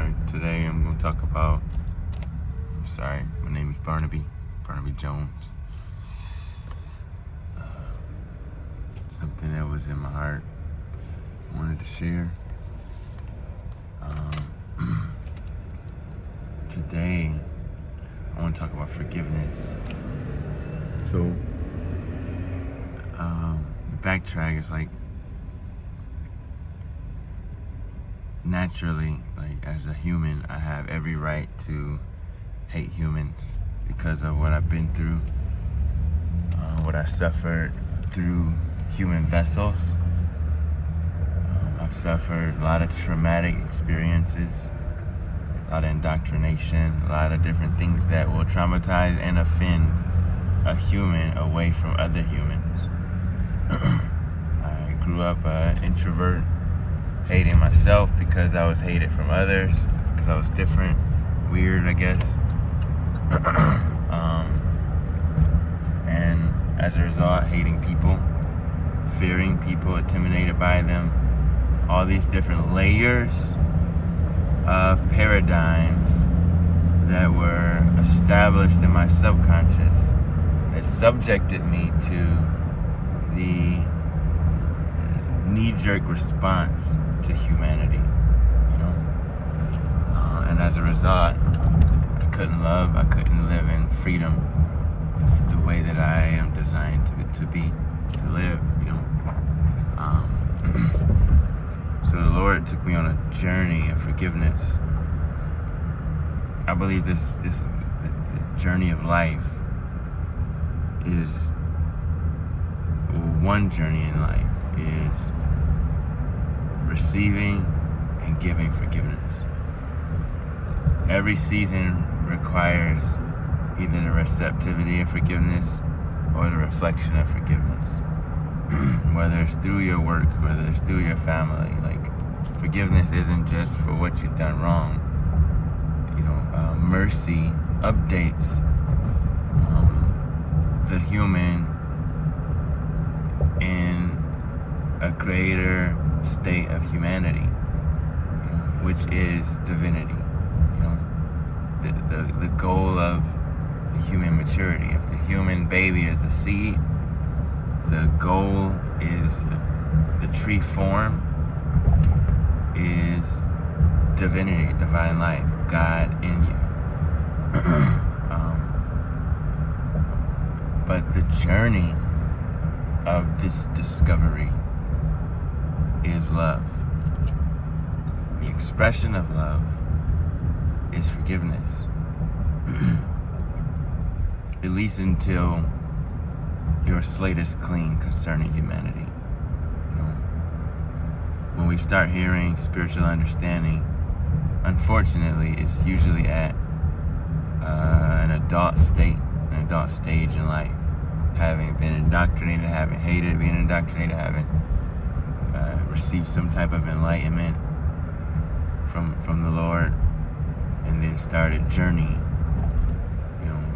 Today I'm going to talk about, my name is Barnaby Jones. Something that was in my heart, wanted to share. Today, I want to talk about forgiveness. So, the backtrack is naturally, as a human, I have every right to hate humans because of what I've been through, what I suffered through human vessels. I've suffered a lot of traumatic experiences, a lot of indoctrination, a lot of different things that will traumatize and offend a human away from other humans. I grew up an introvert, hating myself because I was hated from others, because I was different, weird, I guess. And as a result, hating people, fearing people, intimidated by them, all these different layers of paradigms that were established in my subconscious that subjected me to the knee-jerk response to humanity, and as a result, I couldn't love, I couldn't live in freedom the way that I am designed to live, So the Lord took me on a journey of forgiveness. I believe the journey of life is, one journey in life is receiving and giving forgiveness. Every season requires either the receptivity of forgiveness or the reflection of forgiveness. Whether it's through your work, whether it's through your family, forgiveness isn't just for what you've done wrong. Mercy updates the human in a greater state of humanity, which is divinity. The goal of the human maturity. If the human baby is a seed, the goal is the tree form is divinity, divine life, God in you. But the journey of this discovery is love. The expression of love is forgiveness. At least until your slate is clean concerning humanity. When we start hearing spiritual understanding, unfortunately, it's usually at an adult stage in life. Having been indoctrinated, having hated being indoctrinated, having received some type of enlightenment from the Lord, and then started journeying.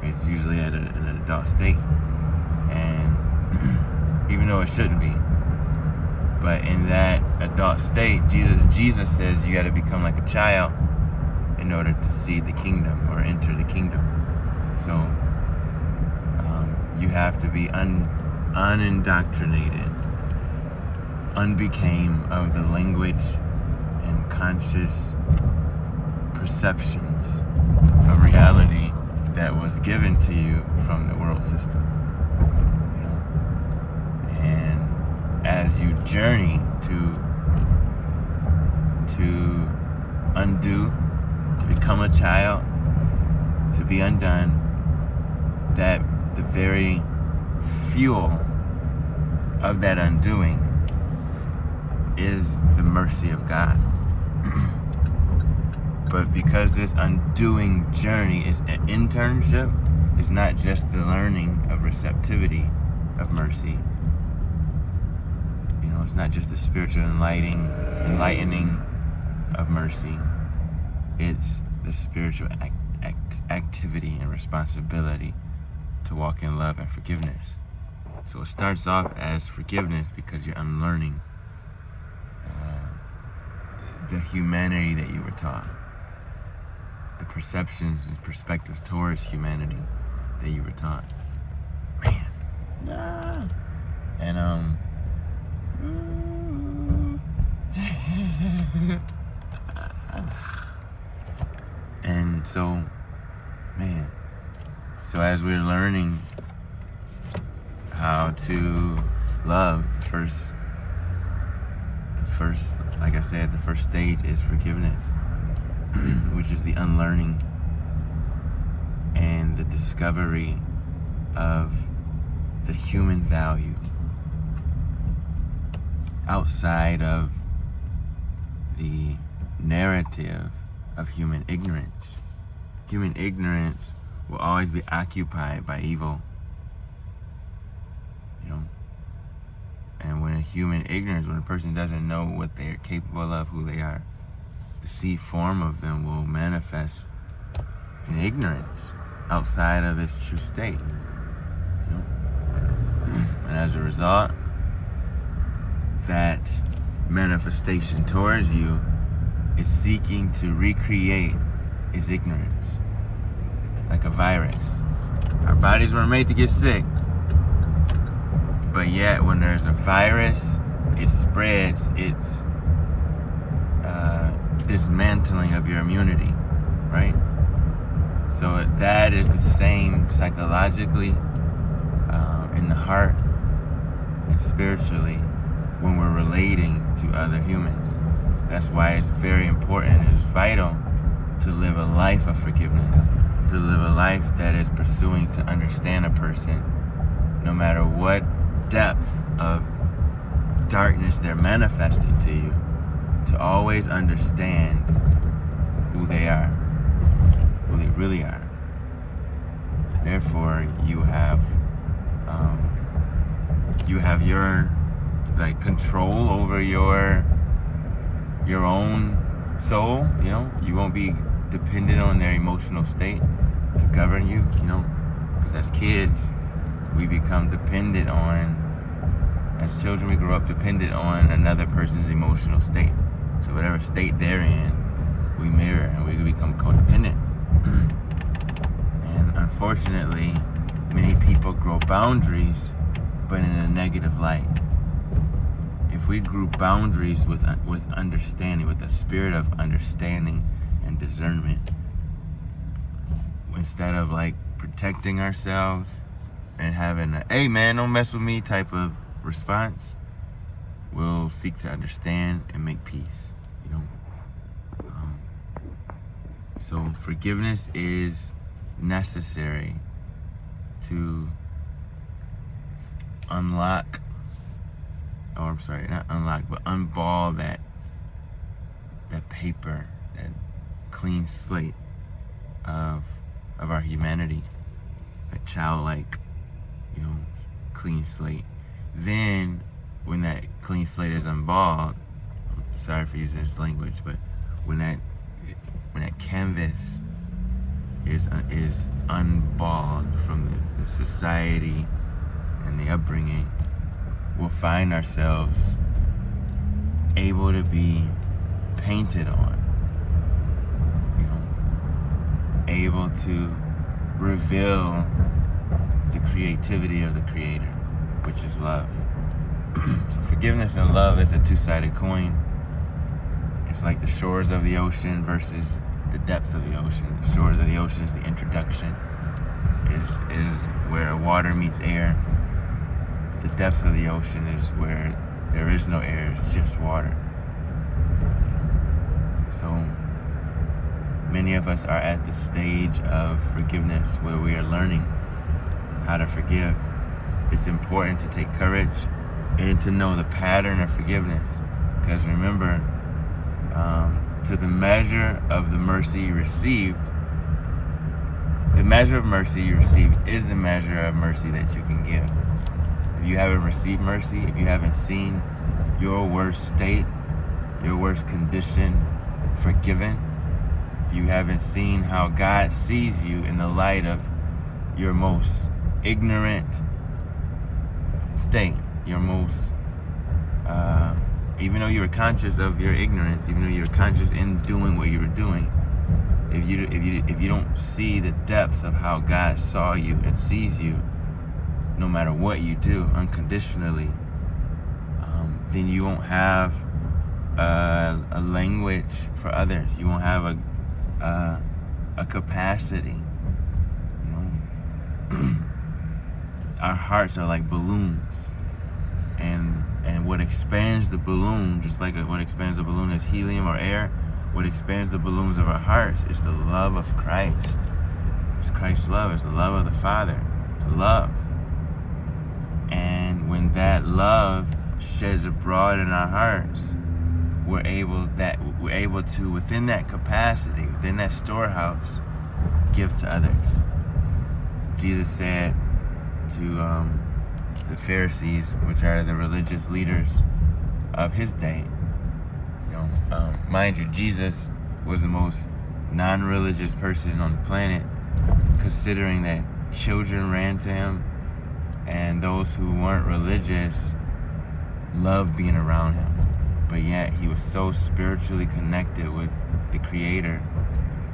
It's usually at an adult state, and even though it shouldn't be, but in that adult state, Jesus says you got to become like a child in order to see the kingdom or enter the kingdom. So you have to be unindoctrinated, unbecame of the language and conscious perceptions of reality that was given to you from the world system. And as you journey to undo, to become a child, to be undone, that the very fuel of that undoing is the mercy of God. But because this undoing journey is an internship, it's not just the learning of receptivity of mercy. It's not just the spiritual enlightening of mercy. It's the spiritual activity and responsibility to walk in love and forgiveness. So it starts off as forgiveness because you're unlearning the humanity that you were taught. the perceptions and perspectives towards humanity that you were taught. Man. Nah. And and so, man, so as we're learning how to love, the first, like I said, the first stage is forgiveness, which is the unlearning and the discovery of the human value outside of the narrative of human ignorance. Human ignorance will always be occupied by evil, you know. And when a human ignorance, when a person doesn't know what they're capable of, who they are, the seed form of them will manifest in ignorance outside of its true state, you know. And as a result, that manifestation towards you is seeking to recreate its ignorance, like a virus. Our bodies were made to get sick, but yet when there's a virus, it spreads its dismantling of your immunity, right? So that is the same psychologically, in the heart and spiritually when we're relating to other humans. That's why it's very important and it's vital to live a life of forgiveness, to live a life that is pursuing to understand a person, no matter what depth of darkness they're manifesting to you, to always understand who they are, who they really are. Therefore, you have your control over your own soul. You know, you won't be dependent on their emotional state to govern you. You know, because as kids, we become dependent on. As children, we grow up dependent on another person's emotional state. So whatever state they're in, we mirror and we become codependent. And unfortunately, many people grow boundaries, but in a negative light. If we grew boundaries with understanding, with a spirit of understanding and discernment, instead of protecting ourselves and having a, hey man, don't mess with me type of response, we'll seek to understand and make peace, you know. So forgiveness is necessary to unlock, or I'm sorry, not unlock, but unball that paper, that clean slate of our humanity, that childlike, you know, clean slate. Then, when that clean slate is unballed, sorry for using this language, but when that canvas is unballed from the society and the upbringing, we'll find ourselves able to be painted on, you know, able to reveal the creativity of the Creator, which is love. So forgiveness and love is a two-sided coin. It's like the shores of the ocean versus the depths of the ocean. The shores of the ocean is the introduction, is where water meets air. The depths of the ocean is where there is no air, it's just water. So many of us are at the stage of forgiveness where we are learning how to forgive. It's important to take courage and to know the pattern of forgiveness. Because remember, to the measure of the mercy you received, the measure of mercy you received is the measure of mercy that you can give. If you haven't received mercy, if you haven't seen your worst state, your worst condition forgiven, if you haven't seen how God sees you in the light of your most ignorant state, your most, even though you were conscious of your ignorance, even though you were conscious in doing what you were doing, if you don't see the depths of how God saw you and sees you, no matter what you do, unconditionally, then you won't have a language for others. You won't have a capacity. You know, our hearts are like balloons, and what expands the balloon, just like what expands the balloon is helium or air. What expands the balloons of our hearts is the love of Christ. It's Christ's love. It's the love of the Father. It's love. And when that love sheds abroad in our hearts, we're able to, within that capacity, within that storehouse, give to others. Jesus said to the Pharisees, which are the religious leaders of his day, mind you, Jesus was the most non-religious person on the planet, considering that children ran to him and those who weren't religious loved being around him. But yet he was so spiritually connected with the Creator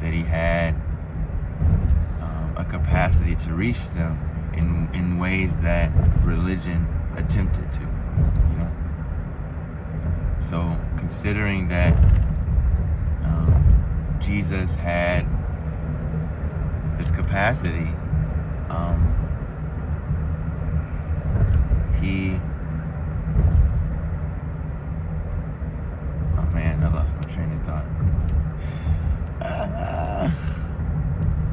that he had a capacity to reach them in ways that religion attempted to. So considering that Jesus had this capacity, oh man, I lost my train of thought.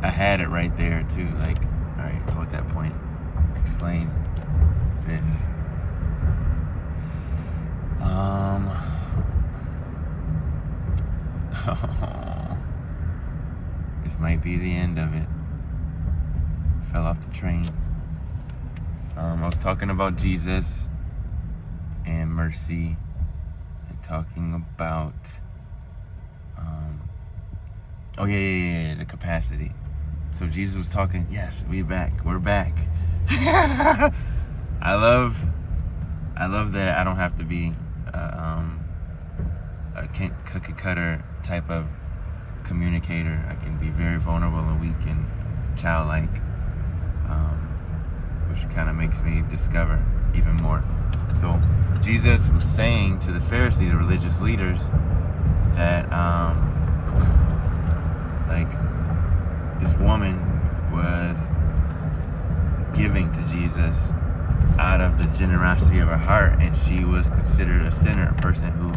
I had it right there too, like, all right, hold that point, explain this. This might be the end of it. Fell off the train. I was talking about Jesus and mercy, and talking about the capacity. So Jesus was talking. Yes, we're back. I love that I don't have to be a cookie cutter type of communicator. I can be very vulnerable and weak and childlike, which kind of makes me discover even more. So Jesus was saying to the Pharisees, the religious leaders, that this woman was giving to Jesus out of the generosity of her heart, and she was considered a sinner, a person who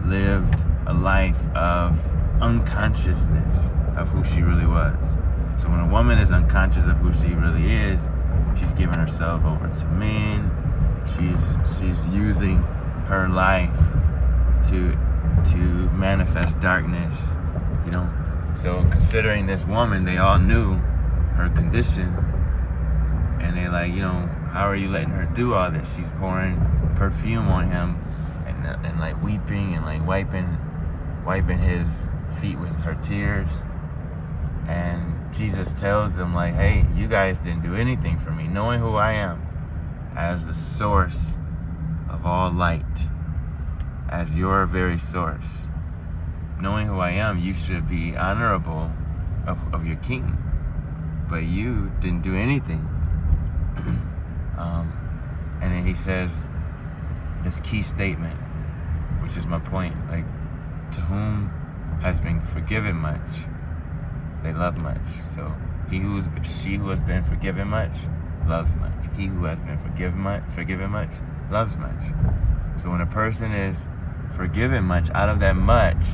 lived a life of unconsciousness of who she really was. So when a woman is unconscious of who she really is, she's giving herself over to men. She's using her life to manifest darkness, So considering this woman, they all knew her condition, and they how are you letting her do all this? She's pouring perfume on him and like weeping and like wiping his feet with her tears. And Jesus tells them hey, you guys didn't do anything for me, knowing who I am as the source of all light, as your very source. Knowing who I am, you should be honorable of your king, but you didn't do anything. And then he says this key statement, which is my point, to whom has been forgiven much, they love much. So she who has been forgiven much loves much. He who has been forgiven much loves much. So when a person is forgiven much, out of that much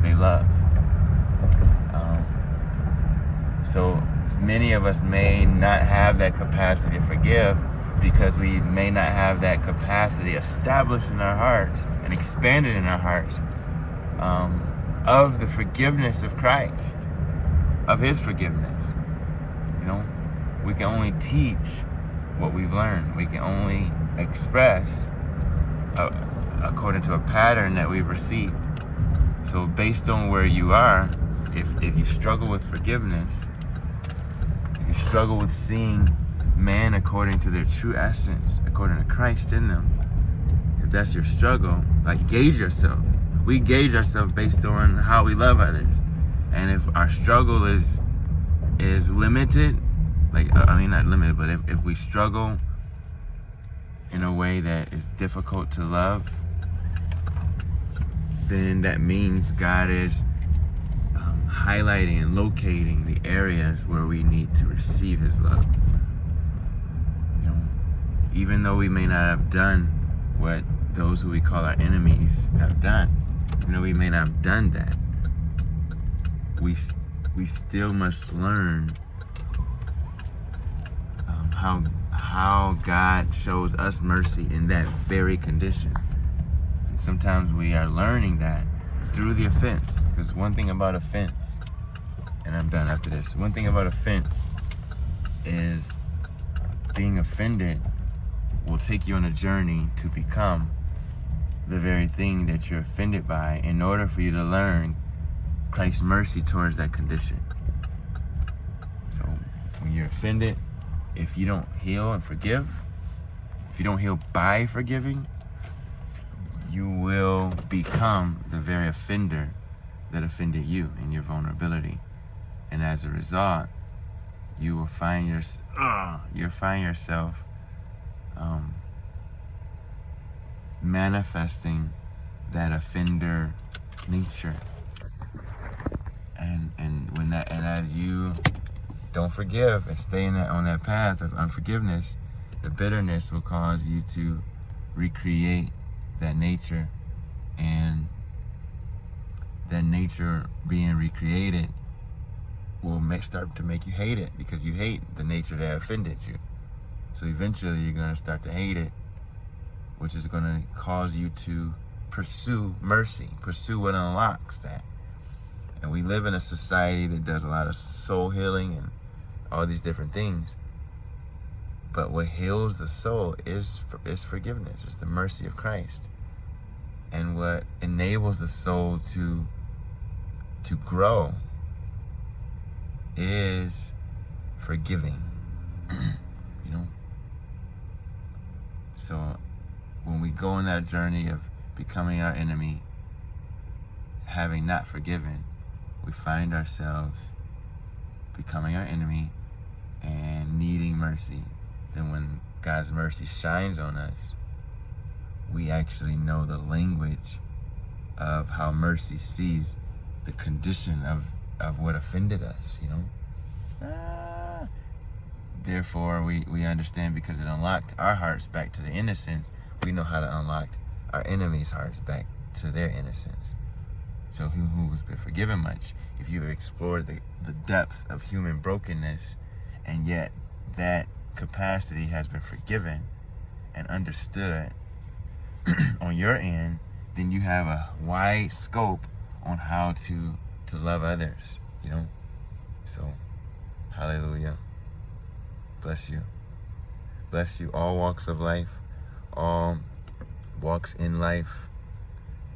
they love. So many of us may not have that capacity to forgive because we may not have that capacity established in our hearts and expanded in our hearts of the forgiveness of Christ, of his forgiveness. We can only teach what we've learned. We can only express according to a pattern that we've received. So based on where you are, if you struggle with forgiveness, if you struggle with seeing man according to their true essence, according to Christ in them, if that's your struggle, gauge yourself. We gauge ourselves based on how we love others. And if our struggle is limited, like, I mean, not limited, but if we struggle in a way that is difficult to love, then that means God is highlighting and locating the areas where we need to receive His love. You know, even though we may not have done what those who we call our enemies have done, even though we may not have done that, we still must learn how God shows us mercy in that very condition. And sometimes we are learning that through the offense. Because one thing about offense, and I'm done after this, one thing about offense is being offended will take you on a journey to become the very thing that you're offended by in order for you to learn Christ's mercy towards that condition. So when you're offended, if you don't heal and forgive, if you don't heal by forgiving, you will become the very offender that offended you in your vulnerability. And as a result, you will find yourself manifesting that offender nature. And as you don't forgive and stay on that path of unforgiveness, the bitterness will cause you to recreate that nature, and that nature being recreated will start to make you hate it, because you hate the nature that offended you. So eventually you're going to start to hate it, which is going to cause you to pursue mercy, pursue what unlocks that. And we live in a society that does a lot of soul healing and all these different things. But what heals the soul is forgiveness. It's the mercy of Christ. And what enables the soul to grow is forgiving. You know? So when we go on that journey of becoming our enemy, having not forgiven, we find ourselves becoming our enemy and needing mercy. Then when God's mercy shines on us, we actually know the language of how mercy sees the condition of what offended us, you know? Therefore, we understand, because it unlocked our hearts back to the innocence, we know how to unlock our enemies' hearts back to their innocence. So who has been forgiven much? If you've explored the depth of human brokenness, and yet that capacity has been forgiven and understood on your end, then you have a wide scope on how to love others, you know? So, hallelujah. Bless you. Bless you, all walks of life, all walks in life,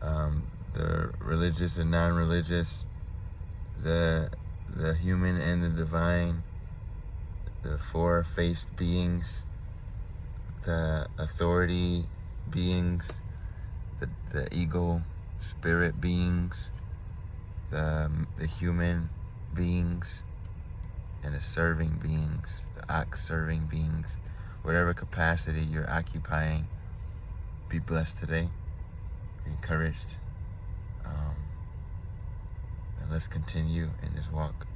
the religious and non-religious, the human and the divine, the four-faced beings, the authority beings, the ego spirit beings, the human beings, and the serving beings, the ox-serving beings. Whatever capacity you're occupying, be blessed today, be encouraged, and let's continue in this walk.